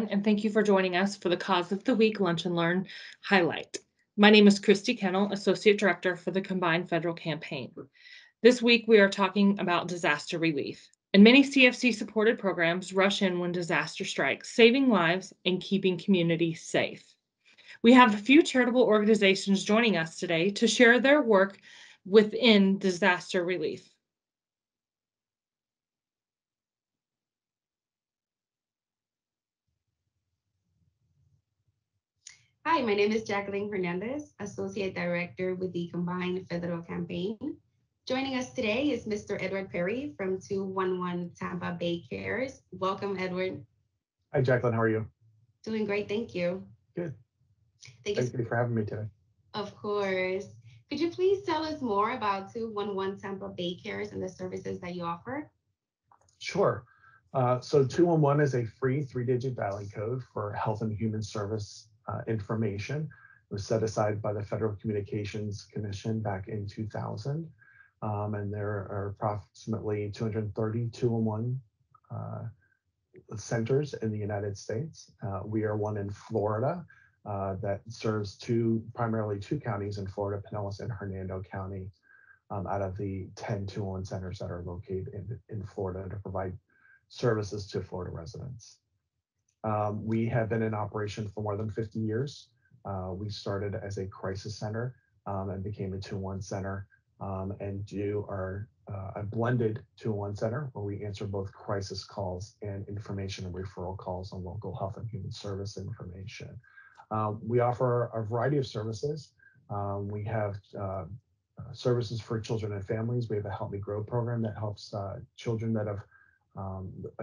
everyone, and thank you for joining us for the Cause of the Week Lunch and Learn highlight. My name is Christy Kennel, Associate Director for the Combined Federal Campaign. This week, we are talking about disaster relief. And many CFC-supported programs rush in when disaster strikes, saving lives and keeping communities safe. We have a few charitable organizations joining us today to share their work within disaster relief. Hi, my name is Jacqueline Hernandez, Associate Director with the Combined Federal Campaign. Joining us today is Mr. Edward Perry from 211 Tampa Bay Cares. Welcome, Edward. Hi, Jacqueline. How are you? Doing great, thank you. Good. Thank you for having me today. Of course. Could you please tell us more about 211 Tampa Bay Cares and the services that you offer? Sure. So 211 is a free 3-digit dialing code for Health and Human Service information. It was set aside by the Federal Communications Commission back in 2000. And there are approximately 230 211 centers in the United States. We are one in Florida that serves primarily two counties in Florida, Pinellas and Hernando County, out of the 10 211 centers that are located in Florida to provide services to Florida residents. We have been in operation for more than 50 years. We started as a crisis center and became a 211 center and do a blended 211 center where we answer both crisis calls and information and referral calls on local health and human service information. We offer a variety of services. We have services for children and families. We have a Help Me Grow program that helps children that have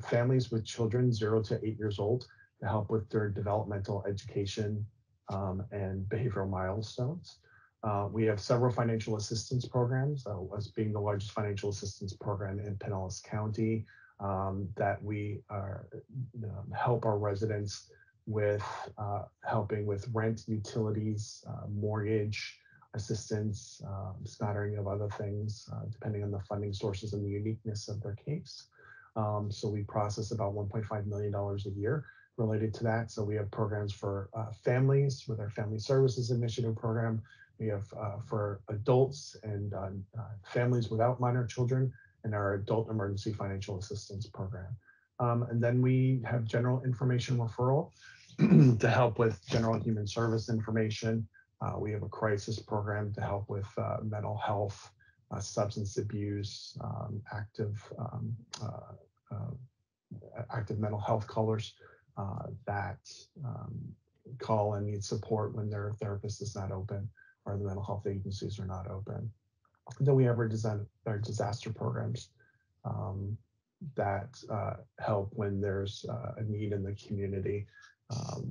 families with children 0 to 8 years old to help with their developmental education and behavioral milestones. We have several financial assistance programs, us being the largest financial assistance program in Pinellas County, that we help our residents with helping with rent, utilities, mortgage assistance, smattering of other things, depending on the funding sources and the uniqueness of their case. So we process about $1.5 million a year related to that. So we have programs for families with our Family Services Initiative program. We have for adults and families without minor children and our Adult Emergency Financial Assistance program. And then we have general information referral to help with general human service information. We have a crisis program to help with mental health, substance abuse, active mental health callers that call and need support when their therapist is not open or the mental health agencies are not open. And then we have our disaster programs that help when there's a need in the community,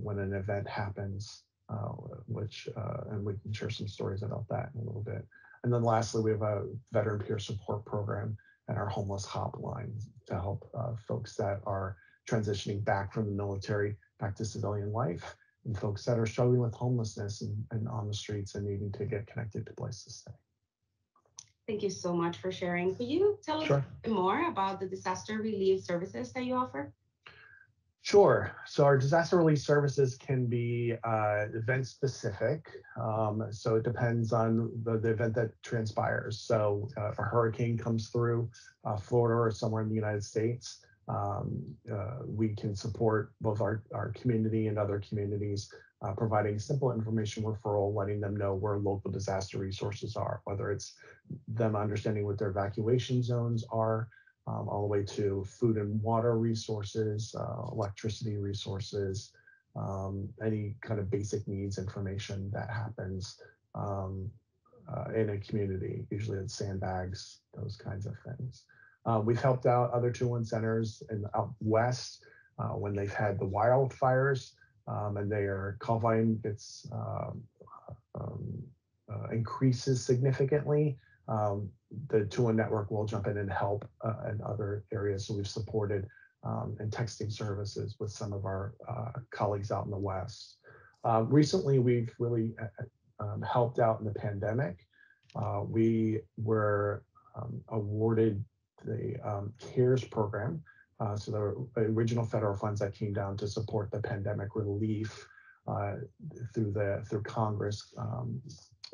when an event happens, and we can share some stories about that in a little bit. And then lastly, we have a veteran peer support program and our homeless hotline to help folks that are transitioning back from the military back to civilian life and folks that are struggling with homelessness and on the streets and needing to get connected to places to stay. Thank you so much for sharing. Could you tell us a bit more about the disaster relief services that you offer? Sure. So our disaster relief services can be event specific. So it depends on the event that transpires. So if a hurricane comes through Florida or somewhere in the United States, we can support both our community and other communities, providing simple information referral, letting them know where local disaster resources are, whether it's them understanding what their evacuation zones are, all the way to food and water resources, electricity resources, any kind of basic needs information that happens in a community, usually in sandbags, those kinds of things. We've helped out other 211 centers out west when they've had the wildfires and their call volume gets increases significantly. The 211 network will jump in and help in other areas. So we've supported and texting services with some of our colleagues out in the West. Recently, we've really helped out in the pandemic. We were awarded the CARES program So the original federal funds that came down to support the pandemic relief uh, through Congress,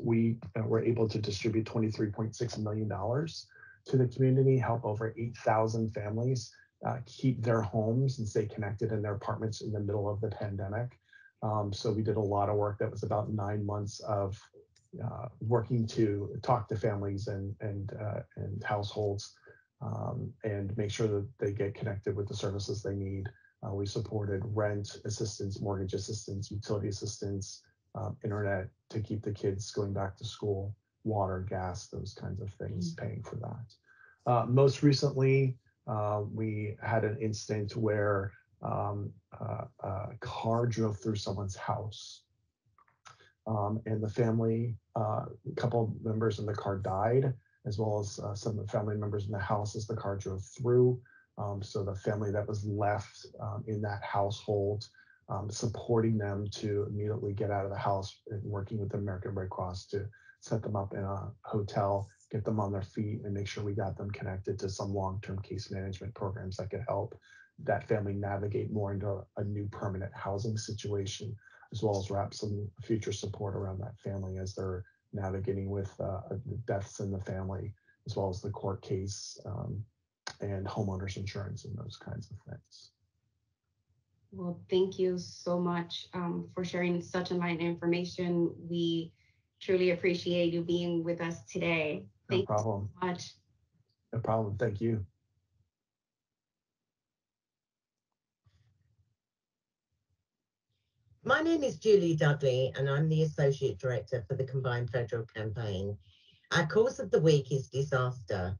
we were able to distribute $23.6 million to the community, help over 8,000 families keep their homes and stay connected in their apartments in the middle of the pandemic. So we did a lot of work. That was about 9 months of working to talk to families and households and make sure that they get connected with the services they need. We supported rent assistance, mortgage assistance, utility assistance, internet to keep the kids going back to school, water, gas, those kinds of things, paying for that. Most recently, we had an incident where a car drove through someone's house, and the family, a couple of members in the car died, as well as some of the family members in the house as the car drove through. So the family that was left in that household, supporting them to immediately get out of the house and working with the American Red Cross to set them up in a hotel, get them on their feet, and make sure we got them connected to some long-term case management programs that could help that family navigate more into a new permanent housing situation, as well as wrap some future support around that family as they're navigating with deaths in the family, as well as the court case and homeowners insurance and those kinds of things. Well, thank you so much for sharing such enlightening information. We truly appreciate you being with us today. No Thank you problem. so much. No problem. Thank you. My name is Julie Dudley, and I'm the Associate Director for the Combined Federal Campaign. Our cause of the week is disaster.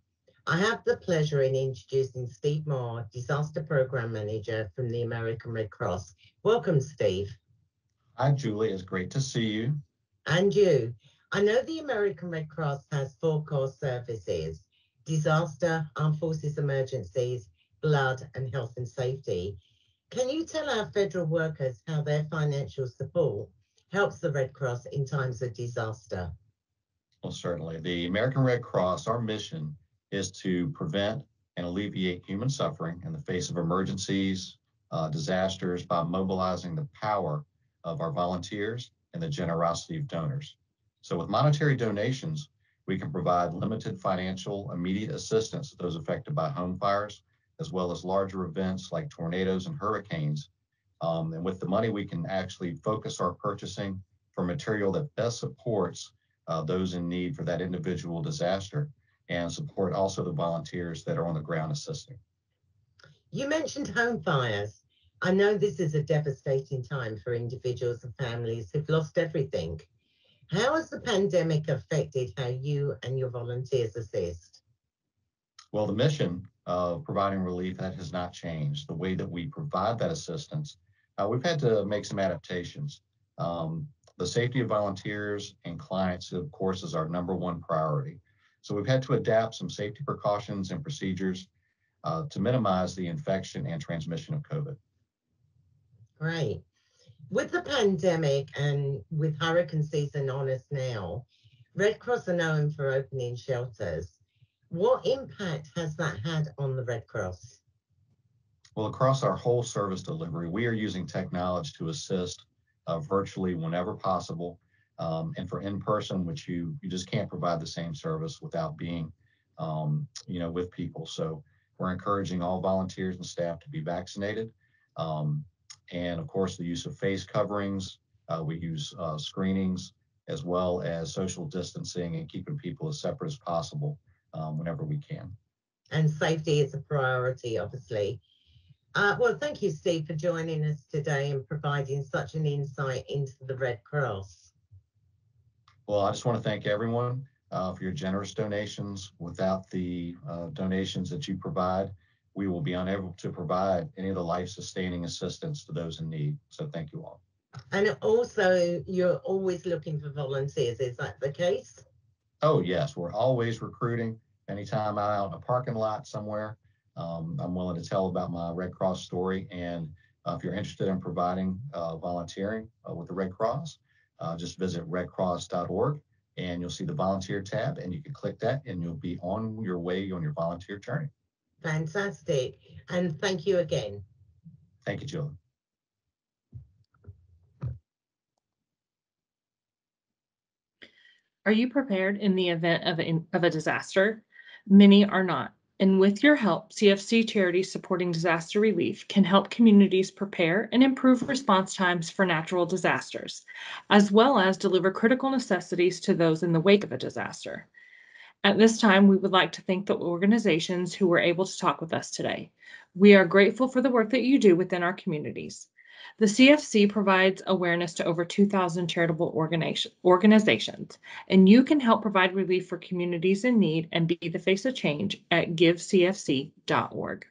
I have the pleasure in introducing Steve Moore, Disaster Program Manager from the American Red Cross. Welcome, Steve. Hi, Julie. It's great to see you. And you. I know the American Red Cross has 4 core services: disaster, armed forces emergencies, blood, and health and safety. Can you tell our federal workers how their financial support helps the Red Cross in times of disaster? Well, certainly. The American Red Cross, our mission is to prevent and alleviate human suffering in the face of emergencies, disasters by mobilizing the power of our volunteers and the generosity of donors. So with monetary donations, we can provide limited financial immediate assistance to those affected by home fires, as well as larger events like tornadoes and hurricanes. And with the money, we can actually focus our purchasing for material that best supports those in need for that individual disaster and support also the volunteers that are on the ground assisting. You mentioned home fires. I know this is a devastating time for individuals and families who've lost everything. How has the pandemic affected how you and your volunteers assist? Well, the mission of providing relief, that has not changed. The way that we provide that assistance, we've had to make some adaptations. The safety of volunteers and clients, of course, is our number one priority. So we've had to adapt some safety precautions and procedures to minimize the infection and transmission of COVID. Great. With the pandemic and with hurricane season on us now, Red Cross are known for opening shelters. What impact has that had on the Red Cross? Well, across our whole service delivery, we are using technology to assist virtually whenever possible. And for in-person, which you just can't provide the same service without being, with people. So we're encouraging all volunteers and staff to be vaccinated. Um, and of course, the use of face coverings. We use screenings as well as social distancing and keeping people as separate as possible whenever we can. And safety is a priority, obviously. Well, thank you, Steve, for joining us today and providing such an insight into the Red Cross. Well, I just want to thank everyone for your generous donations. Without the donations that you provide, we will be unable to provide any of the life-sustaining assistance to those in need. So thank you all. And also, you're always looking for volunteers. Is that the case? Oh, yes, we're always recruiting. Anytime I'm out in a parking lot somewhere, I'm willing to tell about my Red Cross story. And if you're interested in providing volunteering with the Red Cross, just visit redcross.org and you'll see the volunteer tab and you can click that and you'll be on your way on your volunteer journey. Fantastic. And thank you again. Thank you, Julie. Are you prepared in the event of a disaster? Many are not. And with your help, CFC Charities Supporting Disaster Relief can help communities prepare and improve response times for natural disasters, as well as deliver critical necessities to those in the wake of a disaster. At this time, we would like to thank the organizations who were able to talk with us today. We are grateful for the work that you do within our communities. The CFC provides awareness to over 2,000 charitable organizations, and you can help provide relief for communities in need and be the face of change at givecfc.org.